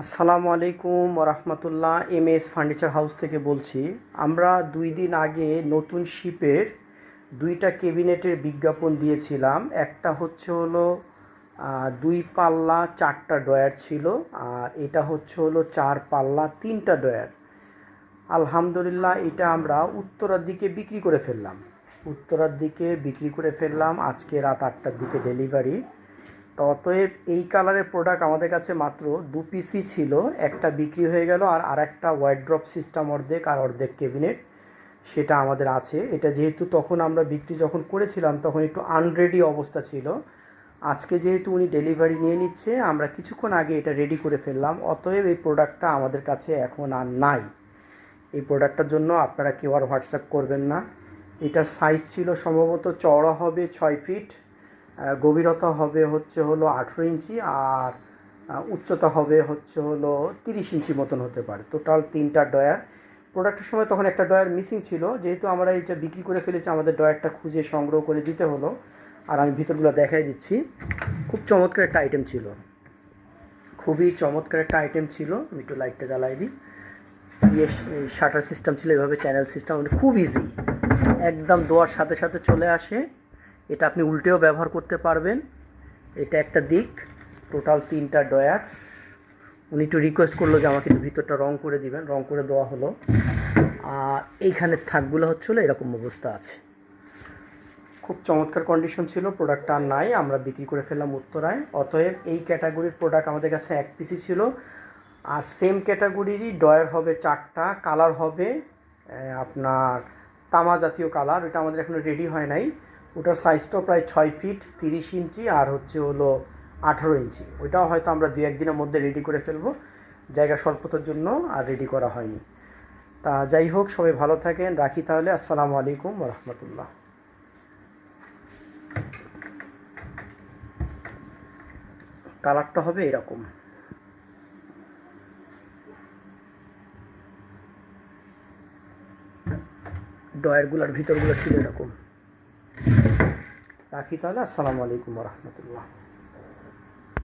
আসসালামু আলাইকুম ওরহমতুল্লাহ। এমএস ফার্নিচার হাউস থেকে বলছি। আমরা 2 দিন আগে নতুন শিপের 2টা ক্যাবিনেটের বিজ্ঞাপন দিয়েছিলাম। একটা হলো 2 পাল্লা 4টা ড্রয়ার ছিল, আর এটা হলো 4 পাল্লা 3টা ড্রয়ার। আলহামদুলিল্লাহ এটা আমরা উত্তরার দিকে বিক্রি করে ফেললাম। আজকে রাত 8টার দিকে ডেলিভারি। তো অতএব এই কালারের প্রোডাক্ট আমাদের কাছে মাত্র 2 পিসই ছিল। একটা বিক্রি হয়ে গেল, আর আরেকটা ওয়ার্ড্রপ সিস্টেম অর্ধেক আর অর্ধেক ক্যাবিনেট সেটা আমাদের আছে। এটা যেহেতু তখন আমরা বিক্রি যখন করেছিলাম তখন একটু আনরেডি অবস্থা ছিল। আজকে যেহেতু উনি ডেলিভারি নিয়ে নিচ্ছে, আমরা কিছুক্ষণ আগে এটা রেডি করে ফেললাম। অতএব এই প্রোডাক্টটা আমাদের কাছে এখন আর নাই। এই প্রোডাক্টটার জন্য আপনারা কেউ আর হোয়াটসঅ্যাপ করবেন না। এটার সাইজ ছিল সম্ভবত চওড়া হবে 6 ফিট, গভীরতা হবে হলো 18 ইঞ্চি, আর উচ্চতা হবে হলো 30 ইঞ্চি মতন হতে পারে। টোটাল 3টা ড্রয়ার। প্রোডাক্টের সময় তখন একটা ড্রয়ার মিসিং ছিল, যেহেতু আমরা এটা বিক্রি করে ফেলেছি আমাদের ড্রয়ারটা খুঁজে সংগ্রহ করে দিতে হলো। আর আমি ভিতরগুলো দেখাই দিচ্ছি। খুব চমৎকার একটা আইটেম ছিল, খুবই চমৎকার একটা আইটেম ছিল। আমি একটু লাইটটা জ্বালাই দিই। শাটার সিস্টেম ছিল, এভাবে চ্যানেল সিস্টেম, খুব ইজি, একদম দোয়ার সাথে সাথে চলে আসে। এটা আপনি উল্টেও ব্যবহার করতে পারবেন। এটা একটা দিক। টোটাল 3টা ড্রয়ার। উনি একটু রিকোয়েস্ট করলো যে আমাকে একটু ভিতরটা রং করে দিবেন, রং করে দেওয়া হলো। আর এইখানের থাকগুলো হলো এরকম অবস্থা আছে। খুব চমৎকার কন্ডিশন ছিল। প্রোডাক্টটা আর নাই, আমরা বিক্রি করে ফেললাম উত্তরায়। অতএব এই ক্যাটাগরির প্রোডাক্ট আমাদের কাছে 1 পিসই ছিল। আর সেম ক্যাটাগরিরই ড্রয়ার হবে 4টা, কালার হবে আপনার তামা জাতীয় কালার। ওটা আমাদের এখনো রেডি হয় নাই। ওটার সাইজটাও প্রায় 6 ফিট 30 ইঞ্চি, আর হলো 18 ইঞ্চি। ওইটাও হয়তো আমরা 2-1 দিনের মধ্যে রেডি করে ফেলবো, জায়গা স্বল্পতার জন্য আর রেডি করা হয়নি। তা যাই হোক, সবাই ভালো থাকেন, রাখি তাহলে। আসসালামু আলাইকুম রহমতুল্লাহ। কালারটা হবে এরকম। ড্রয়ারগুলোর ভিতরগুলো ছিল এরকম। রাখি তাহলে। আসসালামু আলাইকুম রহমতুল্লাহ।